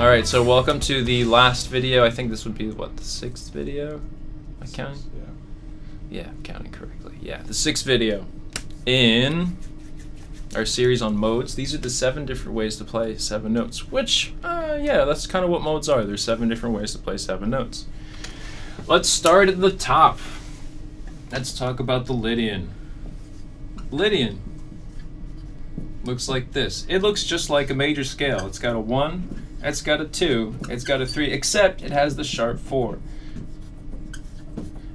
Alright, so welcome to the last video. I think this would be, what, the 6th video? Am I counting? Yeah, I'm counting correctly. Yeah, the 6th video in our series on modes. These are the 7 different ways to play 7 notes, which, yeah, that's kind of what modes are. There's 7 different ways to play 7 notes. Let's start at the top. Let's talk about the Lydian. Lydian looks like this. It looks just like a major scale. It's got a 1, it's got a 2, it's got a 3, except it has the sharp 4.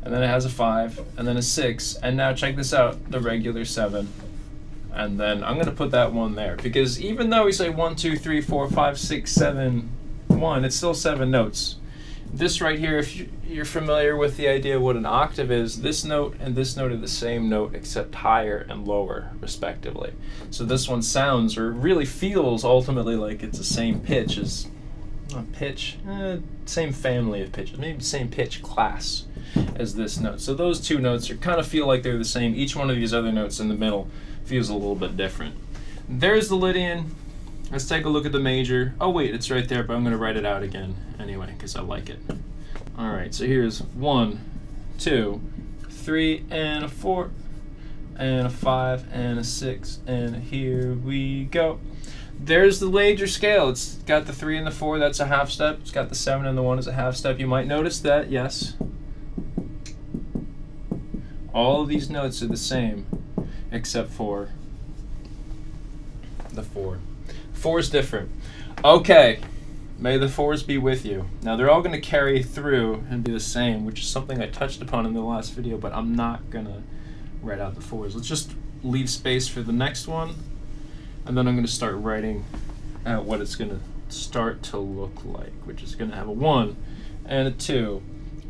And then it has a 5, and then a 6, and now check this out, the regular 7. And then I'm gonna put that 1 there, because even though we say 1, 2, 3, 4, 5, 6, 7, 1, it's still 7 notes. This right here, if you're familiar with the idea of what an octave is, this note and this note are the same note except higher and lower, respectively. So this one sounds, or really feels ultimately like it's the same pitch as, not pitch, same family of pitches, maybe same pitch class as this note. So those 2 notes are kind of feel like they're the same. Each one of these other notes in the middle feels a little bit different. There's the Lydian. Let's take a look at the major. Oh wait, it's right there, but I'm going to write it out again anyway, because I like it. Alright, so here's 1, 2, 3, and a 4, and a 5, and a 6, and here we go. There's the major scale. It's got the 3 and the 4, that's a half step. It's got the 7 and the 1 as a half step. You might notice that, yes. All of these notes are the same, except for the 4. 4 is different. Okay, may the 4s be with you. Now they're all going to carry through and be the same, which is something I touched upon in the last video, but I'm not going to write out the 4s. Let's just leave space for the next one, and then I'm going to start writing out what it's going to start to look like, which is going to have a 1, and a 2,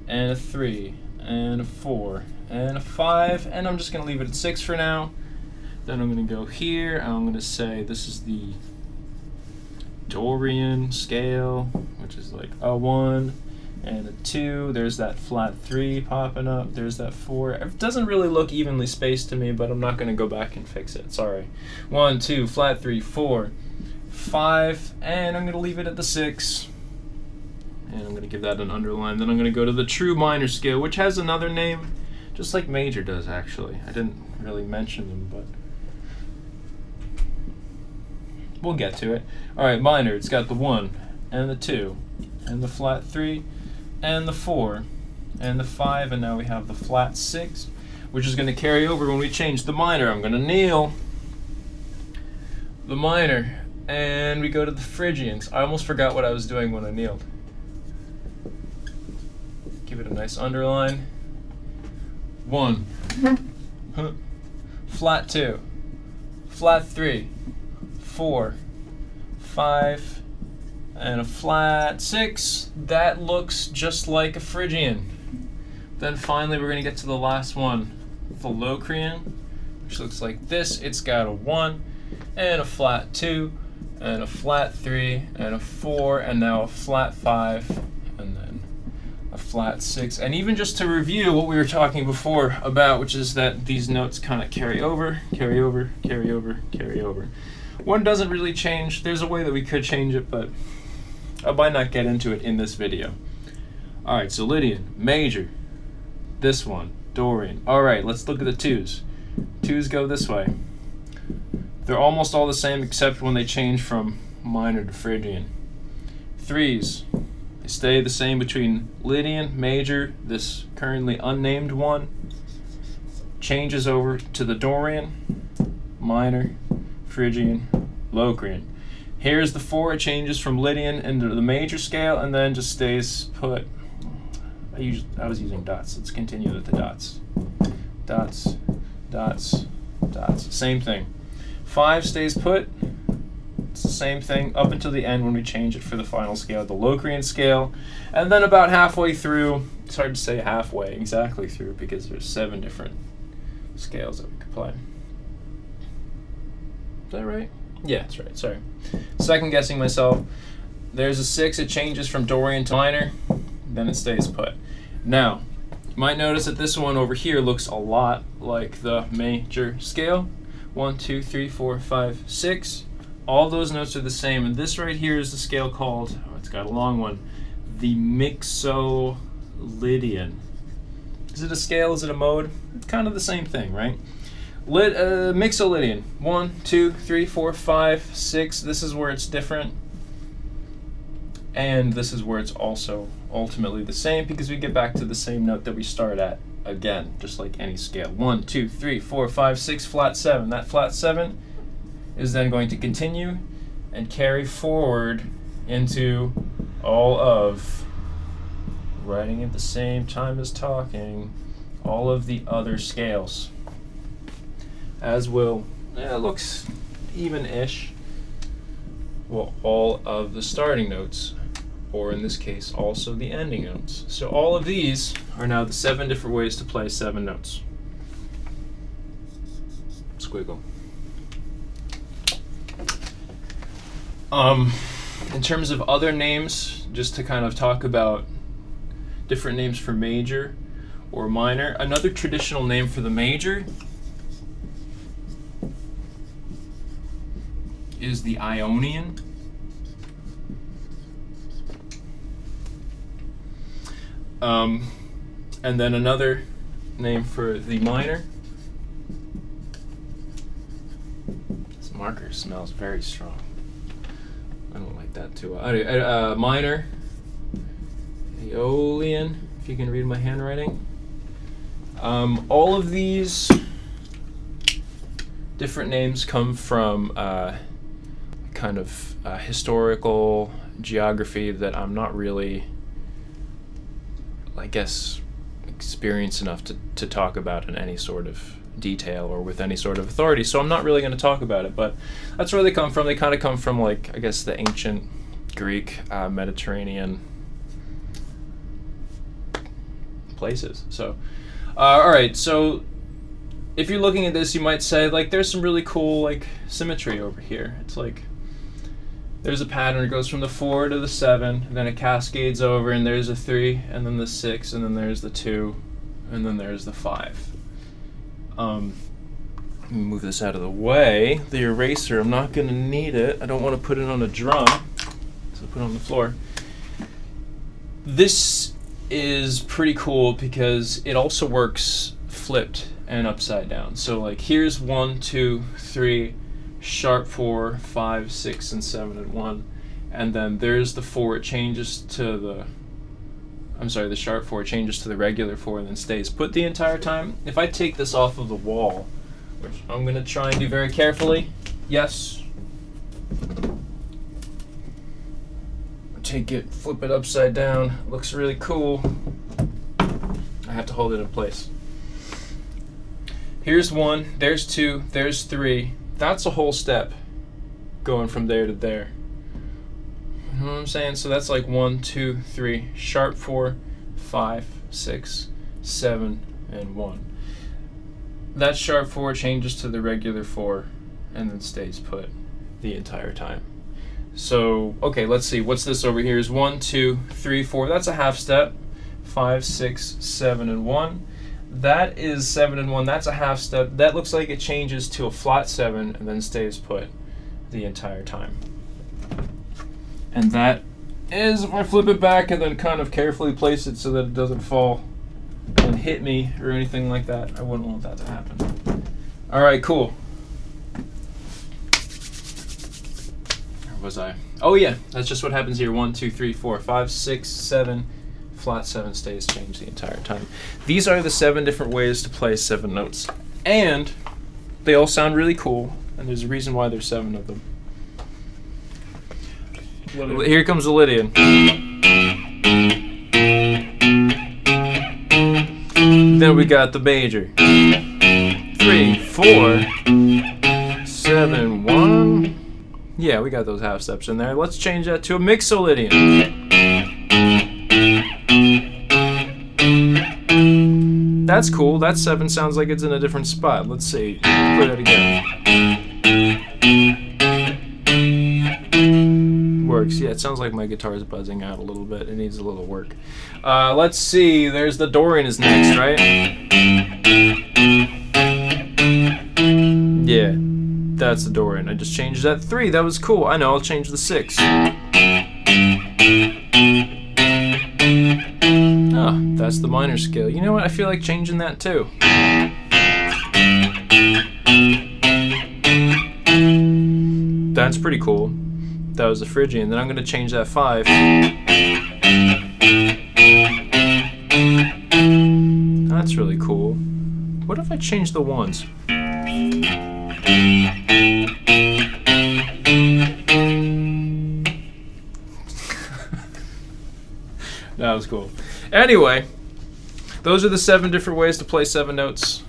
and a 3, and a 4, and a 5, and I'm just going to leave it at 6 for now. Then I'm going to go here, and I'm going to say this is the Dorian scale, which is like a 1 and a 2. There's that flat 3 popping up. There's that 4. It doesn't really look evenly spaced to me, but I'm not going to go back and fix it. Sorry. 1, 2, flat 3, 4, 5, and I'm going to leave it at the 6. And I'm going to give that an underline. Then I'm going to go to the true minor scale, which has another name, just like major does actually. I didn't really mention them, but we'll get to it. Alright, minor, it's got the 1, and the 2, and the flat 3, and the 4, and the 5, and now we have the flat 6, which is going to carry over when we change the minor. I'm going to kneel the minor, and we go to the Phrygians. I almost forgot what I was doing when I kneeled. Give it a nice underline. 1, flat 2, flat 3, 4, 5, and a flat 6. That looks just like a Phrygian. Then finally we're going to get to the last one, the Locrian, which looks like this. It's got a 1, and a flat 2, and a flat 3, and a 4, and now a flat 5, and then a flat 6. And even just to review what we were talking before about, which is that these notes kind of carry over, carry over, carry over, carry over. One doesn't really change. There's a way that we could change it, but I might not get into it in this video. Alright, so Lydian, major. This one, Dorian. Alright, let's look at the 2s. 2s go this way. They're almost all the same except when they change from minor to Phrygian. 3s, they stay the same between Lydian, major, this currently unnamed one, changes over to the Dorian, minor, Phrygian, Locrian. Here's the 4, it changes from Lydian into the major scale and then just stays put. I was using dots. Let's continue with the dots. Dots, dots, dots. Same thing. 5 stays put. It's the same thing up until the end when we change it for the final scale, the Locrian scale. And then about halfway through, it's hard to say halfway exactly through because there's 7 different scales that we could play. Is that right? Yeah, that's right. Sorry. Second guessing myself. There's a 6. It changes from Dorian to minor. Then it stays put. Now, you might notice that this one over here looks a lot like the major scale. 1, 2, 3, 4, 5, 6. All those notes are the same, and this right here is the scale called, oh, it's got a long one, the Lydian. Is it a scale? Is it a mode? It's kind of the same thing, right? Lydian. 1, 2, 3, 4, 5, 6. This is where it's different. And this is where it's also ultimately the same, because we get back to the same note that we start at again, just like any scale. 1, 2, 3, 4, 5, 6, flat 7. That flat 7 is then going to continue and carry forward into all of, writing at the same time as talking, all of the other scales. As will, it looks even-ish, well, all of the starting notes, or in this case, also the ending notes. So all of these are now the 7 different ways to play 7 notes. Squiggle. In terms of other names, just to kind of talk about different names for major or minor, another traditional name for the major is the Ionian. And then another name for the minor. This marker smells very strong. I don't like that too well. Minor, Aeolian, if you can read my handwriting. All of these different names come from kind of historical geography that I'm not really, I guess, experienced enough to talk about in any sort of detail or with any sort of authority, so I'm not really going to talk about it, but that's where they come from. They kind of come from, like, I guess, the ancient Greek, Mediterranean places. So, alright, so if you're looking at this, you might say, like, there's some really cool, like, symmetry over here. It's like, there's a pattern, it goes from the 4 to the 7, and then it cascades over, and there's a 3, and then the 6, and then there's the 2, and then there's the 5. Let me move this out of the way. The eraser, I'm not going to need it. I don't want to put it on a drum, so put it on the floor. This is pretty cool because it also works flipped and upside down. So, like, here's 1, 2, 3, sharp 4, 5, 6, and 7, and 1. And then there's the 4, it changes to the, the sharp 4 changes to the regular 4 and then stays put the entire time. If I take this off of the wall, which I'm going to try and do very carefully, yes. Take it, flip it upside down, looks really cool. I have to hold it in place. Here's 1, there's 2, there's 3. That's a whole step going from there to there. You know what I'm saying? So that's like 1, 2, 3, sharp 4, 5, 6, 7, and 1. That sharp 4 changes to the regular 4 and then stays put the entire time. So, okay, let's see. What's this over here? Is 1, 2, 3, 4. That's a half step. 5, 6, 7, and 1. That is 7 and 1. That's a half step. That looks like it changes to a flat 7 and then stays put the entire time. And that is, if I flip it back and then kind of carefully place it so that it doesn't fall and hit me or anything like that, I wouldn't want that to happen. All right, cool. Where was I? Oh yeah, that's just what happens here. 1, 2, 3, 4, 5, 6, 7. Flat 7 stays changed the entire time. These are the 7 different ways to play 7 notes. And they all sound really cool, and there's a reason why there's 7 of them. Here comes the Lydian. Then we got the major. 3, 4, 7, 1. Yeah, we got those half steps in there. Let's change that to a Lydian. That's cool. That 7 sounds like it's in a different spot. Let's see. Play that again. Works. Yeah, it sounds like my guitar is buzzing out a little bit. It needs a little work. Let's see. There's the Dorian is next, right? Yeah. That's the Dorian. I just changed that 3. That was cool. I know, I'll change the 6. Ah, that's the minor scale. You know what? I feel like changing that too. That's pretty cool. That was the Phrygian. Then I'm going to change that 5. That's really cool. What if I change the 1s? That was cool. Anyway, those are the 7 different ways to play 7 notes.